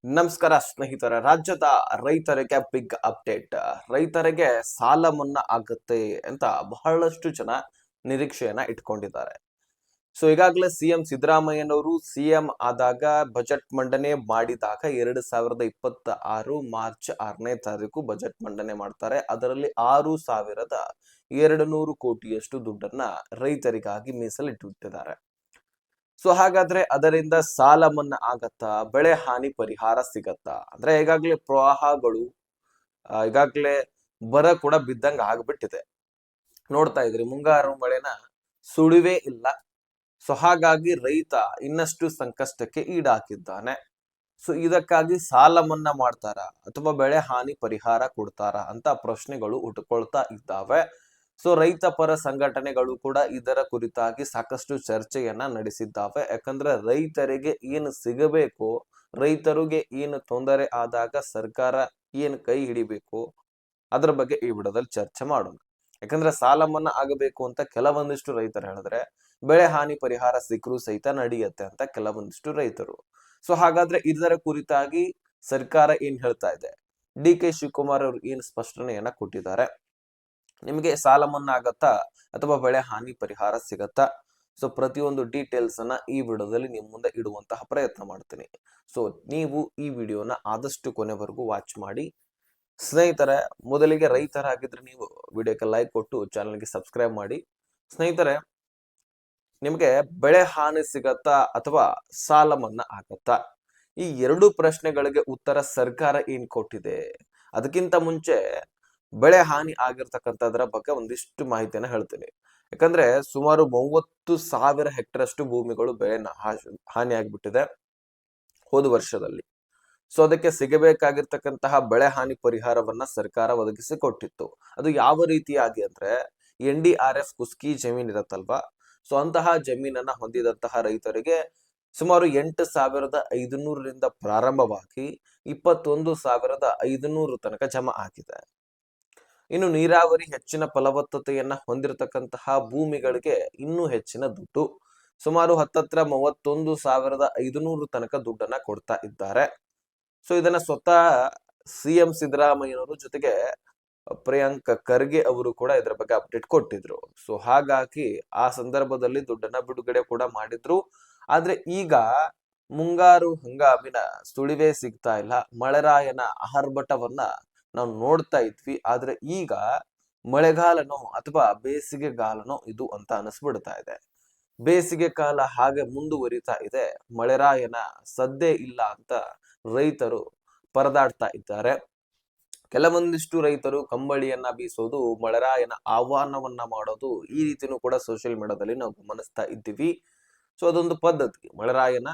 ನಮಸ್ಕಾರ ಸ್ನೇಹಿತರೆ. ರಾಜ್ಯದ ರೈತರಿಗೆ ಬಿಗ್ ಅಪ್ಡೇಟ್. ರೈತರಿಗೆ ಸಾಲ ಮನ್ನಾ ಆಗುತ್ತೆ ಅಂತ ಬಹಳಷ್ಟು ಜನ ನಿರೀಕ್ಷೆಯನ್ನ ಇಟ್ಕೊಂಡಿದ್ದಾರೆ. ಸೊ ಈಗಾಗಲೇ ಸಿಎಂ ಸಿದ್ದರಾಮಯ್ಯನವರು ಸಿಎಂ ಆದಾಗ ಬಜೆಟ್ ಮಂಡನೆ ಮಾಡಿದಾಗ 2026 ಮಾರ್ಚ್ 6ನೇ ತಾರೀಕು ಬಜೆಟ್ ಮಂಡನೆ ಮಾಡ್ತಾರೆ. ಅದರಲ್ಲಿ 6,200 ಕೋಟಿಯಷ್ಟು ದುಡ್ಡನ್ನ ರೈತರಿಗಾಗಿ ಮೀಸಲಿಟ್ಟಿದ್ದಾರೆ. ಸೊ ಹಾಗಾದ್ರೆ ಅದರಿಂದ ಸಾಲ ಮನ್ನಾ ಆಗತ್ತಾ? ಬೆಳೆ ಹಾನಿ ಪರಿಹಾರ ಸಿಗತ್ತಾ? ಅಂದ್ರೆ ಈಗಾಗಲೇ ಪ್ರವಾಹಗಳು ಈಗಾಗಲೇ ಬರ ಕೂಡ ಬಿದ್ದಂಗ ಆಗ್ಬಿಟ್ಟಿದೆ. ನೋಡ್ತಾ ಇದ್ರಿ, ಮುಂಗಾರು ಮಳೆನ ಸುಳಿವೇ ಇಲ್ಲ. ಸೊ ಹಾಗಾಗಿ ರೈತ ಇನ್ನಷ್ಟು ಸಂಕಷ್ಟಕ್ಕೆ ಈಡಾಕಿದ್ದಾನೆ. ಸೊ ಇದಕ್ಕಾಗಿ ಸಾಲ ಮನ್ನಾ ಮಾಡ್ತಾರಾ ಅಥವಾ ಬೆಳೆ ಹಾನಿ ಪರಿಹಾರ ಕೊಡ್ತಾರಾ ಅಂತ ಪ್ರಶ್ನೆಗಳು ಹುಟ್ಟುಕೊಳ್ತಾ ಇದ್ದಾವೆ. ಸೊ ರೈತ ಪರ ಸಂಘಟನೆಗಳು ಕೂಡ ಇದರ ಕುರಿತಾಗಿ ಸಾಕಷ್ಟು ಚರ್ಚೆಯನ್ನ ನಡೆಸಿದ್ದಾವೆ. ಯಾಕಂದ್ರೆ ರೈತರಿಗೆ ಏನು ಸಿಗಬೇಕು, ರೈತರಿಗೆ ಏನು ತೊಂದರೆ ಆದಾಗ ಸರ್ಕಾರ ಏನು ಕೈ ಹಿಡಿಬೇಕು, ಅದ್ರ ಬಗ್ಗೆ ಈ ವಿಡಿಯೋದಲ್ಲಿ ಚರ್ಚೆ ಮಾಡೋಣ. ಯಾಕಂದ್ರೆ ಸಾಲ ಮನ್ನಾ ಆಗಬೇಕು ಅಂತ ಕೆಲವೊಂದಿಷ್ಟು ರೈತರು ಹೇಳಿದ್ರೆ, ಬೆಳೆ ಹಾನಿ ಪರಿಹಾರ ಸಿಕ್ಕರೂ ಸಹಿತ ನಡೆಯುತ್ತೆ ಅಂತ ಕೆಲವೊಂದಿಷ್ಟು ರೈತರು. ಸೊ ಹಾಗಾದ್ರೆ ಇದರ ಕುರಿತಾಗಿ ಸರ್ಕಾರ ಏನ್ ಹೇಳ್ತಾ ಇದೆ? ಡಿ.ಕೆ. ಶಿವಕುಮಾರ್ ಅವರು ಏನ್ ಸ್ಪಷ್ಟನೆಯನ್ನ ಕೊಟ್ಟಿದ್ದಾರೆ? ನಿಮಗೆ ಸಾಲ ಮನ್ನಾ ಆಗತ್ತಾ ಅಥವಾ ಬೆಳೆ ಹಾನಿ ಪರಿಹಾರ ಸಿಗತ್ತಾ? ಸೊ ಪ್ರತಿಯೊಂದು ಡೀಟೇಲ್ಸ್ ಅನ್ನ ಈ ವಿಡಿಯೋದಲ್ಲಿ ನಿಮ್ ಮುಂದೆ ಇಡುವಂತಹ ಪ್ರಯತ್ನ ಮಾಡ್ತೀನಿ. ಸೊ ನೀವು ಈ ವಿಡಿಯೋನ ಆದಷ್ಟು ಕೊನೆವರೆಗೂ ವಾಚ್ ಮಾಡಿ. ಸ್ನೇಹಿತರೆ, ಮೊದಲಿಗೆ ರೈತರಾಗಿದ್ರೆ ನೀವು ವಿಡಿಯೋಕ್ಕೆ ಲೈಕ್ ಕೊಟ್ಟು ಚಾನಲ್ಗೆ ಸಬ್ಸ್ಕ್ರೈಬ್ ಮಾಡಿ. ಸ್ನೇಹಿತರೆ, ನಿಮಗೆ ಬೆಳೆ ಹಾನಿ ಸಿಗತ್ತಾ ಅಥವಾ ಸಾಲ ಮನ್ನಾ ಆಗತ್ತಾ? ಈ ಎರಡು ಪ್ರಶ್ನೆಗಳಿಗೆ ಉತ್ತರ ಸರ್ಕಾರ ಏನ್ ಕೊಟ್ಟಿದೆ? ಅದಕ್ಕಿಂತ ಮುಂಚೆ ಬೆಳೆ ಹಾನಿ ಆಗಿರ್ತಕ್ಕಂಥದ್ರ ಬಗ್ಗೆ ಒಂದಿಷ್ಟು ಮಾಹಿತಿಯನ್ನ ಹೇಳ್ತೀನಿ. ಯಾಕಂದ್ರೆ ಸುಮಾರು 30,000 ಹೆಕ್ಟೇರ್ ಅಷ್ಟು ಭೂಮಿಗಳು ಬೆಳೆ ಹಾನಿ ಆಗ್ಬಿಟ್ಟಿದೆ ಹೋದ ವರ್ಷದಲ್ಲಿ. ಸೊ ಅದಕ್ಕೆ ಸಿಗಬೇಕಾಗಿರ್ತಕ್ಕಂತಹ ಬೆಳೆ ಹಾನಿ ಪರಿಹಾರವನ್ನ ಸರ್ಕಾರ ಒದಗಿಸಿ ಕೊಟ್ಟಿತ್ತು. ಅದು ಯಾವ ರೀತಿಯಾಗಿ ಅಂದ್ರೆ, NDRF ಕುಸ್ಕಿ ಜಮೀನ್ ಇರತ್ತಲ್ವಾ, ಸೊ ಅಂತಹ ಜಮೀನನ್ನ ಹೊಂದಿದಂತಹ ರೈತರಿಗೆ ಸುಮಾರು 8,500ರಿಂದ ಪ್ರಾರಂಭವಾಗಿ 21,500 ತನಕ ಜಮಾ ಆಗಿದೆ. ಇನ್ನು ನೀರಾವರಿ ಹೆಚ್ಚಿನ ಫಲವತ್ತತೆಯನ್ನ ಹೊಂದಿರತಕ್ಕಂತಹ ಭೂಮಿಗಳಿಗೆ ಇನ್ನೂ ಹೆಚ್ಚಿನ ದುಡ್ಡು, ಸುಮಾರು ಹತ್ತತ್ರ 31,500 ತನಕ ದುಡ್ಡನ್ನ ಕೊಡ್ತಾ ಇದ್ದಾರೆ. ಸೊ ಇದನ್ನ ಸ್ವತಃ ಸಿಎಂ ಸಿದ್ದರಾಮಯ್ಯನವರು ಜೊತೆಗೆ ಪ್ರಿಯಾಂಕ್ ಖರ್ಗೆ ಅವರು ಕೂಡ ಇದರ ಬಗ್ಗೆ ಅಪ್ಡೇಟ್ ಕೊಟ್ಟಿದ್ರು. ಸೊ ಹಾಗಾಗಿ ಆ ಸಂದರ್ಭದಲ್ಲಿ ದುಡ್ಡನ್ನ ಬಿಡುಗಡೆ ಕೂಡ ಮಾಡಿದ್ರು. ಆದ್ರೆ ಈಗ ಮುಂಗಾರು ಹಂಗಾಮಿನ ಸುಳಿವೇ ಸಿಗ್ತಾ ಇಲ್ಲ. ಮಳೆರಾಯನ ಆರ್ಭಟವನ್ನ ನಾವು ನೋಡ್ತಾ ಇದ್ವಿ. ಆದ್ರೆ ಈಗ ಮಳೆಗಾಲನೋ ಅಥವಾ ಬೇಸಿಗೆಗಾಲನೋ ಇದು ಅಂತ ಅನಿಸ್ಬಿಡ್ತಾ ಇದೆ. ಬೇಸಿಗೆ ಕಾಲ ಹಾಗೆ ಮುಂದುವರಿತಾ ಇದೆ. ಮಳೆರಾಯನ ಸದ್ದೇ ಇಲ್ಲ ಅಂತ ರೈತರು ಪರದಾಡ್ತಾ ಇದ್ದಾರೆ. ಕೆಲವೊಂದಿಷ್ಟು ರೈತರು ಕಂಬಳಿಯನ್ನ ಬೀಸೋದು, ಮಳೆರಾಯನ ಆಹ್ವಾನವನ್ನ ಮಾಡೋದು, ಈ ರೀತಿನೂ ಕೂಡ ಸೋಷಿಯಲ್ ಮೀಡಿಯಾದಲ್ಲಿ ನಾವು ಗಮನಿಸ್ತಾ ಇದ್ದೀವಿ. ಸೊ ಅದೊಂದು ಪದ್ಧತಿ, ಮಳೆರಾಯನ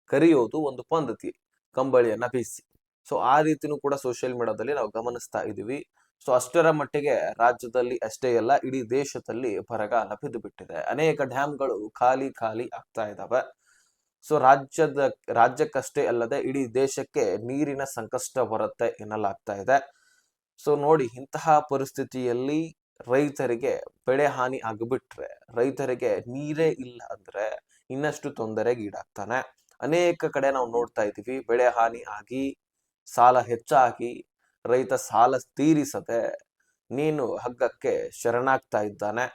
ಕರೆಯೋದು ಒಂದು ಪದ್ಧತಿ, ಕಂಬಳಿಯನ್ನ ಬೀಸಿ. ಸೊ ಆ ರೀತಿನೂ ಕೂಡ ಸೋಷಿಯಲ್ ಮೀಡಿಯಾದಲ್ಲಿ ನಾವು ಗಮನಿಸ್ತಾ ಇದೀವಿ. ಸೊ ಅಷ್ಟರ ಮಟ್ಟಿಗೆ ರಾಜ್ಯದಲ್ಲಿ ಅಷ್ಟೇ ಅಲ್ಲ, ಇಡೀ ದೇಶದಲ್ಲಿ ಬರಗಾಲ ಬಿದ್ದು ಬಿಟ್ಟಿದೆ. ಅನೇಕ ಡ್ಯಾಮ್ಗಳು ಖಾಲಿ ಆಗ್ತಾ ಇದಾವೆ. ಸೊ ರಾಜ್ಯಕ್ಕಷ್ಟೇ ಅಲ್ಲದೆ ಇಡೀ ದೇಶಕ್ಕೆ ನೀರಿನ ಸಂಕಷ್ಟ ಬರುತ್ತೆ ಎನ್ನಲಾಗ್ತಾ ಇದೆ. ಸೊ ನೋಡಿ, ಇಂತಹ ಪರಿಸ್ಥಿತಿಯಲ್ಲಿ ರೈತರಿಗೆ ಬೆಳೆ ಹಾನಿ ಆಗಿಬಿಟ್ರೆ, ರೈತರಿಗೆ ನೀರೇ ಇಲ್ಲ ಅಂದ್ರೆ ಇನ್ನಷ್ಟು ತೊಂದರೆಗೀಡಾಗ್ತಾನೆ. ಅನೇಕ ಕಡೆ ನಾವು ನೋಡ್ತಾ ಇದ್ದೀವಿ, ಬೆಳೆ ಹಾನಿ ಆಗಿ ಸಾಲ ಹೆಚ್ಚಾಗಿ ರೈತ ಸಾಲ ತೀರಿಸದೆ ನೀನು ಹಗ್ಗಕ್ಕೆ ಶರಣಾಗ್ತಾ ಇದ್ದಾನೆ.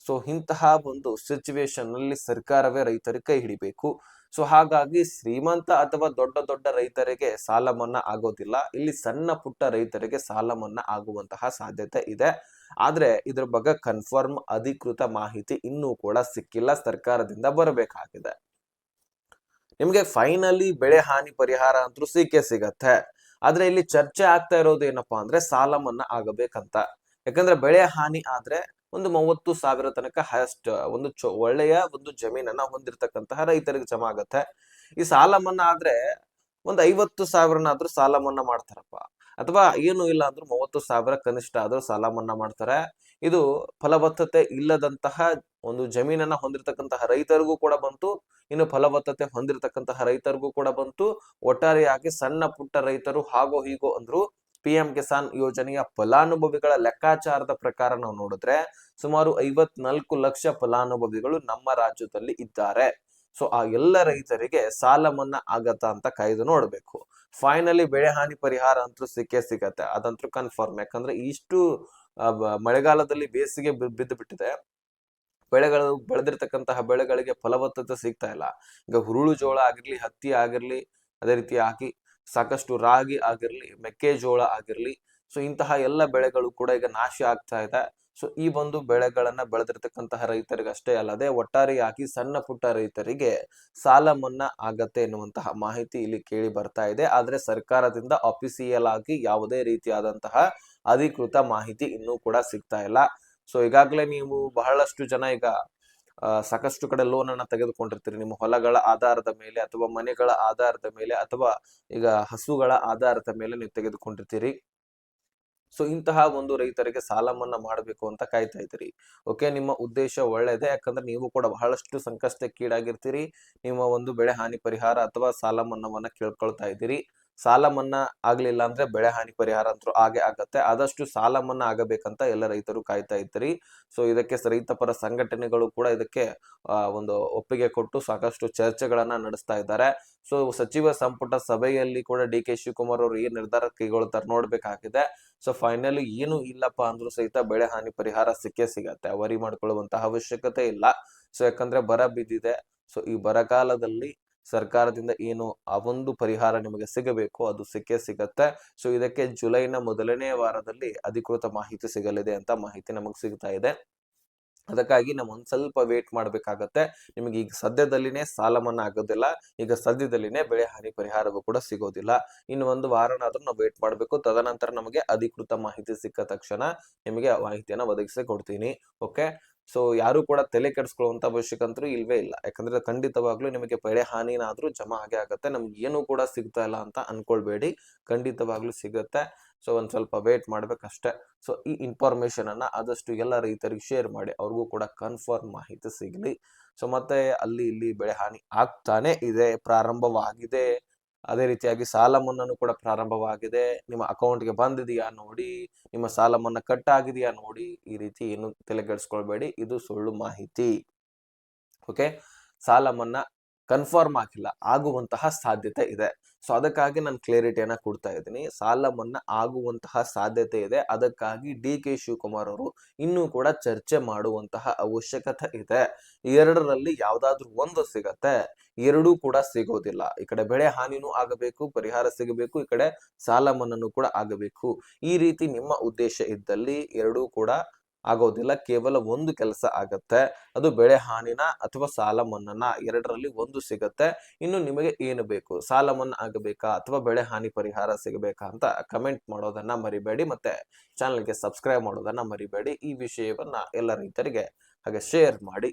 ಸೊ ಇಂತಹ ಒಂದು ಸಿಚುವೇಶನ್ ಅಲ್ಲಿ ಸರ್ಕಾರವೇ ರೈತರಿಗೆ ಕೈ ಹಿಡಿಬೇಕು. ಸೊ ಹಾಗಾಗಿ ಶ್ರೀಮಂತ ಅಥವಾ ದೊಡ್ಡ ರೈತರಿಗೆ ಸಾಲ ಮನ್ನಾ ಆಗೋದಿಲ್ಲ. ಇಲ್ಲಿ ಸಣ್ಣ ಪುಟ್ಟ ರೈತರಿಗೆ ಸಾಲ ಮನ್ನಾ ಆಗುವಂತಹ ಸಾಧ್ಯತೆ ಇದೆ. ಆದ್ರೆ ಇದ್ರ ಬಗ್ಗೆ ಕನ್ಫರ್ಮ್ ಅಧಿಕೃತ ಮಾಹಿತಿ ಇನ್ನೂ ಕೂಡ ಸಿಕ್ಕಿಲ್ಲ, ಸರ್ಕಾರದಿಂದ ಬರಬೇಕಾಗಿದೆ. ನಿಮ್ಗೆ ಫೈನಲಿ ಬೆಳೆ ಹಾನಿ ಪರಿಹಾರ ಅಂತೂ ಸಿಗತ್ತೆ. ಆದ್ರೆ ಇಲ್ಲಿ ಚರ್ಚೆ ಆಗ್ತಾ ಇರೋದು ಏನಪ್ಪಾ ಅಂದ್ರೆ ಸಾಲ ಮನ್ನಾ ಆಗಬೇಕಂತ. ಯಾಕಂದ್ರೆ ಬೆಳೆ ಹಾನಿ ಆದ್ರೆ ಒಂದು 30,000 ತನಕ ಹೈಯೆಸ್ಟ್ ಒಂದು ಒಳ್ಳೆಯ ಒಂದು ಜಮೀನನ್ನ ಹೊಂದಿರತಕ್ಕಂತಹ ರೈತರಿಗೆ ಜಮಾ ಆಗತ್ತೆ. ಈ ಸಾಲ ಮನ್ನಾ ಆದ್ರೆ ಒಂದು 50,000ನಾದ್ರೂ ಸಾಲ ಮನ್ನಾ ಮಾಡ್ತಾರಪ್ಪ, ಅಥವಾ ಏನು ಇಲ್ಲ ಅಂದ್ರೂ 30,000 ಕನಿಷ್ಠ ಆದ್ರೂ ಸಾಲ ಮನ್ನಾ ಮಾಡ್ತಾರೆ. ಇದು ಫಲವತ್ತತೆ ಇಲ್ಲದಂತಹ ಒಂದು ಜಮೀನನ್ನ ಹೊಂದಿರತಕ್ಕಂತಹ ರೈತರಿಗೂ ಕೂಡ ಬಂತು, ಇನ್ನು ಫಲವತ್ತತೆ ಹೊಂದಿರತಕ್ಕಂತಹ ರೈತರಿಗೂ ಕೂಡ ಬಂತು. ಒಟ್ಟಾರೆಯಾಗಿ ಸಣ್ಣ ಪುಟ್ಟ ರೈತರು ಹಾಗೋ ಹೀಗೋ ಅಂದ್ರು PM ಕಿಸಾನ್ ಯೋಜನೆಯ ಫಲಾನುಭವಿಗಳ ಲೆಕ್ಕಾಚಾರದ ಪ್ರಕಾರ ನಾವು ನೋಡಿದ್ರೆ ಸುಮಾರು 54 ಲಕ್ಷ ಫಲಾನುಭವಿಗಳು ನಮ್ಮ ರಾಜ್ಯದಲ್ಲಿ ಇದ್ದಾರೆ. ಸೊ ಆ ಎಲ್ಲ ರೈತರಿಗೆ ಸಾಲ ಮನ್ನಾ ಆಗತ್ತಾ ಅಂತ ಕಾಯ್ದು ನೋಡ್ಬೇಕು. ಫೈನಲಿ ಬೆಳೆ ಹಾನಿ ಪರಿಹಾರ ಅಂತೂ ಸಿಕ್ಕೇ ಸಿಗತ್ತೆ, ಅದಂತೂ ಕನ್ಫರ್ಮ್. ಯಾಕಂದ್ರೆ ಇಷ್ಟು ಮಳೆಗಾಲದಲ್ಲಿ ಬೇಸಿಗೆ ಬಿದ್ದು ಬಿಟ್ಟಿದೆ, ಬೆಳೆಗಳು ಬೆಳೆದಿರ್ತಕ್ಕಂತಹ ಬೆಳೆಗಳಿಗೆ ಫಲವತ್ತತೆ ಸಿಗ್ತಾ ಇಲ್ಲ. ಈಗ ಹುರುಳು ಜೋಳ ಆಗಿರ್ಲಿ, ಹತ್ತಿ ಆಗಿರ್ಲಿ, ಅದೇ ರೀತಿ ಹಾಕಿ ಸಾಕಷ್ಟು ರಾಗಿ ಆಗಿರ್ಲಿ, ಮೆಕ್ಕೆಜೋಳ ಆಗಿರ್ಲಿ, ಸೊ ಇಂತಹ ಎಲ್ಲ ಬೆಳೆಗಳು ಕೂಡ ಈಗ ನಾಶ ಆಗ್ತಾ ಇದೆ. ಸೊ ಈ ಒಂದು ಬೆಳೆಗಳನ್ನ ಬೆಳೆದಿರ್ತಕ್ಕಂತಹ ರೈತರಿಗೆ ಅಷ್ಟೇ ಅಲ್ಲದೆ ಒಟ್ಟಾರೆಯಾಗಿ ಸಣ್ಣ ಪುಟ್ಟ ರೈತರಿಗೆ ಸಾಲ ಮನ್ನಾ ಆಗತ್ತೆ ಎನ್ನುವಂತಹ ಮಾಹಿತಿ ಇಲ್ಲಿ ಕೇಳಿ ಬರ್ತಾ ಇದೆ. ಆದ್ರೆ ಸರ್ಕಾರದಿಂದ ಅಫಿಸಿಯಲ್ ಆಗಿ ಯಾವುದೇ ರೀತಿಯಾದಂತಹ ಅಧಿಕೃತ ಮಾಹಿತಿ ಇನ್ನೂ ಕೂಡ ಸಿಗ್ತಾ ಇಲ್ಲ. ಸೊ ಈಗಾಗಲೇ ನೀವು ಬಹಳಷ್ಟು ಜನ ಈಗ ಸಾಕಷ್ಟು ಕಡೆ ಲೋನ್ ಅನ್ನ ತೆಗೆದುಕೊಂಡಿರ್ತೀರಿ, ನಿಮ್ಮ ಹೊಲಗಳ ಆಧಾರದ ಮೇಲೆ ಅಥವಾ ಮನೆಗಳ ಆಧಾರದ ಮೇಲೆ ಅಥವಾ ಈಗ ಹಸುಗಳ ಆಧಾರದ ಮೇಲೆ ನೀವು ತೆಗೆದುಕೊಂಡಿರ್ತೀರಿ. ಸೊ ಇಂತಹ ಒಂದು ರೈತರಿಗೆ ಸಾಲ ಮನ್ನಾ ಮಾಡಬೇಕು ಅಂತ ಕಾಯ್ತಾ ಇದ್ದೀರಿ. ಓಕೆ, ನಿಮ್ಮ ಉದ್ದೇಶ ಒಳ್ಳೆಯದೇ. ಯಾಕಂದ್ರೆ ನೀವು ಕೂಡ ಬಹಳಷ್ಟು ಸಂಕಷ್ಟಕ್ಕೀಡಾಗಿರ್ತೀರಿ. ನಿಮ್ಮ ಒಂದು ಬೆಳೆ ಹಾನಿ ಪರಿಹಾರ ಅಥವಾ ಸಾಲ ಮನ್ನಾವನ್ನ ಕೇಳ್ಕೊಳ್ತಾ ಇದ್ದೀರಿ. ಸಾಲ ಮನ್ನಾ ಆಗ್ಲಿಲ್ಲ ಅಂದ್ರೆ ಬೆಳೆ ಹಾನಿ ಪರಿಹಾರ ಅಂತೂ ಹಾಗೆ ಆಗತ್ತೆ. ಆದಷ್ಟು ಸಾಲ ಮನ್ನಾ ಆಗಬೇಕಂತ ಎಲ್ಲ ರೈತರು ಕಾಯ್ತಾ ಇದ್ದೀರಿ. ಸೊ ಇದಕ್ಕೆ ರೈತ ಪರ ಸಂಘಟನೆಗಳು ಕೂಡ ಇದಕ್ಕೆ ಒಂದು ಒಪ್ಪಿಗೆ ಕೊಟ್ಟು ಸಾಕಷ್ಟು ಚರ್ಚೆಗಳನ್ನ ನಡೆಸ್ತಾ ಇದ್ದಾರೆ. ಸೊ ಸಚಿವ ಸಂಪುಟ ಸಭೆಯಲ್ಲಿ ಕೂಡ ಡಿ.ಕೆ. ಶಿವಕುಮಾರ್ ಅವರು ಏನ್ ನಿರ್ಧಾರ ಕೈಗೊಳ್ತಾರೆ ನೋಡ್ಬೇಕಾಗಿದೆ. ಸೊ ಫೈನಲಿ ಏನು ಇಲ್ಲಪ್ಪ ಅಂದ್ರೂ ಸಹಿತ ಬೆಳೆ ಹಾನಿ ಪರಿಹಾರ ಸಿಕ್ಕೇ ಸಿಗತ್ತೆ, ವರಿ ಮಾಡ್ಕೊಳ್ಳುವಂತಹ ಅವಶ್ಯಕತೆ ಇಲ್ಲ. ಸೊ ಯಾಕಂದ್ರೆ ಬರ ಬಿದ್ದಿದೆ. ಸೊ ಈ ಬರಗಾಲದಲ್ಲಿ ಸರ್ಕಾರದಿಂದ ಏನು ಆ ಒಂದು ಪರಿಹಾರ ನಿಮಗೆ ಸಿಗಬೇಕು ಅದು ಸಿಕ್ಕೇ ಸಿಗತ್ತೆ. ಸೊ ಇದಕ್ಕೆ ಜುಲೈನ ಮೊದಲನೇ ವಾರದಲ್ಲಿ ಅಧಿಕೃತ ಮಾಹಿತಿ ಸಿಗಲಿದೆ ಅಂತ ಮಾಹಿತಿ ನಮಗ್ ಸಿಗ್ತಾ ಇದೆ. ಅದಕ್ಕಾಗಿ ನಾವು ಒಂದ್ ಸ್ವಲ್ಪ ವೇಟ್ ಮಾಡ್ಬೇಕಾಗತ್ತೆ. ನಿಮಗೆ ಈಗ ಸದ್ಯದಲ್ಲಿನೇ ಸಾಲ ಮನ್ನಾ ಆಗೋದಿಲ್ಲ, ಈಗ ಸದ್ಯದಲ್ಲಿನೇ ಬೆಳೆ ಹಾನಿ ಪರಿಹಾರವೂ ಕೂಡ ಸಿಗೋದಿಲ್ಲ. ಇನ್ನು ಒಂದು ವಾರನಾದ್ರೂ ನಾವು ವೇಟ್ ಮಾಡ್ಬೇಕು. ತದನಂತರ ನಮಗೆ ಅಧಿಕೃತ ಮಾಹಿತಿ ಸಿಕ್ಕ ತಕ್ಷಣ ನಿಮಗೆ ಆ ಮಾಹಿತಿಯನ್ನ ಒದಗಿಸಿ ಕೊಡ್ತೀನಿ. ಓಕೆ, ಸೊ ಯಾರು ಕೂಡ ತಲೆ ಕೆಡಿಸ್ಕೊಳ್ಳುವಂತ ಅವಶ್ಯಕತೆ ಇಲ್ವೇ ಇಲ್ಲ. ಯಾಕಂದ್ರೆ ಖಂಡಿತವಾಗ್ಲೂ ನಿಮಗೆ ಬೆಳೆ ಹಾನಿನಾದ್ರೂ ಜಮಾ ಆಗೇ ಆಗತ್ತೆ. ನಮ್ಗೆ ಏನು ಕೂಡ ಸಿಗ್ತಾ ಇಲ್ಲ ಅಂತ ಅನ್ಕೊಳ್ಬೇಡಿ, ಖಂಡಿತವಾಗ್ಲೂ ಸಿಗತ್ತೆ. ಸೊ ಒಂದ್ ಸ್ವಲ್ಪ ವೇಟ್ ಮಾಡ್ಬೇಕಷ್ಟೇ. ಸೊ ಈ ಇನ್ಫಾರ್ಮೇಶನ್ ಅನ್ನ ಆದಷ್ಟು ಎಲ್ಲ ರೈತರಿಗೆ ಶೇರ್ ಮಾಡಿ, ಅವ್ರಿಗೂ ಕೂಡ ಕನ್ಫರ್ಮ್ ಮಾಹಿತಿ ಸಿಗ್ಲಿ. ಸೊ ಮತ್ತೆ ಅಲ್ಲಿ ಇಲ್ಲಿ ಬೆಳೆ ಹಾನಿ ಆಗ್ತಾನೆ ಇದೆ, ಪ್ರಾರಂಭವಾಗಿದೆ. ಅದೇ ರೀತಿಯಾಗಿ ಸಾಲ ಮನ್ನಾನು ಕೂಡ ಪ್ರಾರಂಭವಾಗಿದೆ. ನಿಮ್ಮ ಅಕೌಂಟ್ಗೆ ಬಂದಿದೆಯಾ ನೋಡಿ, ನಿಮ್ಮ ಸಾಲ ಮನ್ನಾ ಕಟ್ ಆಗಿದೆಯಾ ನೋಡಿ. ಈ ರೀತಿ ಏನು ತಲೆಗೆಡಿಸ್ಕೊಳ್ಬೇಡಿ, ಇದು ಸುಳ್ಳು ಮಾಹಿತಿ. ಓಕೆ, ಸಾಲ ಮನ್ನಾ ಕನ್ಫರ್ಮ್ ಆಗಿಲ್ಲ, ಆಗುವಂತಹ ಸಾಧ್ಯತೆ ಇದೆ. ಸೊ ಅದಕ್ಕಾಗಿ ನಾನು ಕ್ಲಾರಿಟಿಯನ್ನ ಕೊಡ್ತಾ ಇದ್ದೀನಿ. ಸಾಲ ಮನ್ನಾ ಆಗುವಂತಹ ಸಾಧ್ಯತೆ ಇದೆ. ಅದಕ್ಕಾಗಿ ಡಿ.ಕೆ. ಶಿವಕುಮಾರ್ ಅವರು ಇನ್ನೂ ಕೂಡ ಚರ್ಚೆ ಮಾಡುವಂತಹ ಅವಶ್ಯಕತೆ ಇದೆ. ಎರಡರಲ್ಲಿ ಯಾವ್ದಾದ್ರು ಒಂದು ಸಿಗತ್ತೆ, ಎರಡೂ ಕೂಡ ಸಿಗೋದಿಲ್ಲ. ಈ ಕಡೆ ಬೆಳೆ ಹಾನಿನೂ ಆಗಬೇಕು, ಪರಿಹಾರ ಸಿಗಬೇಕು, ಈ ಕಡೆ ಸಾಲ ಮನ್ನಾನು ಕೂಡ ಆಗಬೇಕು. ಈ ರೀತಿ ನಿಮ್ಮ ಉದ್ದೇಶ ಇದ್ದಲ್ಲಿ ಎರಡೂ ಕೂಡ ಆಗೋದಿಲ್ಲ. ಕೇವಲ ಒಂದು ಕೆಲಸ ಆಗತ್ತೆ, ಅದು ಬೆಳೆ ಹಾನಿನ ಅಥವಾ ಸಾಲ ಮನ್ನಾನ, ಎರಡರಲ್ಲಿ ಒಂದು ಸಿಗತ್ತೆ. ಇನ್ನು ನಿಮಗೆ ಏನು ಬೇಕು, ಸಾಲ ಮನ್ನಾ ಆಗಬೇಕಾ ಅಥವಾ ಬೆಳೆ ಹಾನಿ ಪರಿಹಾರ ಸಿಗಬೇಕಾ ಅಂತ ಕಮೆಂಟ್ ಮಾಡೋದನ್ನ ಮರಿಬೇಡಿ. ಮತ್ತೆ ಚಾನಲ್ಗೆ ಸಬ್ಸ್ಕ್ರೈಬ್ ಮಾಡೋದನ್ನ ಮರಿಬೇಡಿ. ಈ ವಿಷಯವನ್ನ ಎಲ್ಲ ರೈತರಿಗೆ ಹಾಗೆ ಶೇರ್ ಮಾಡಿ.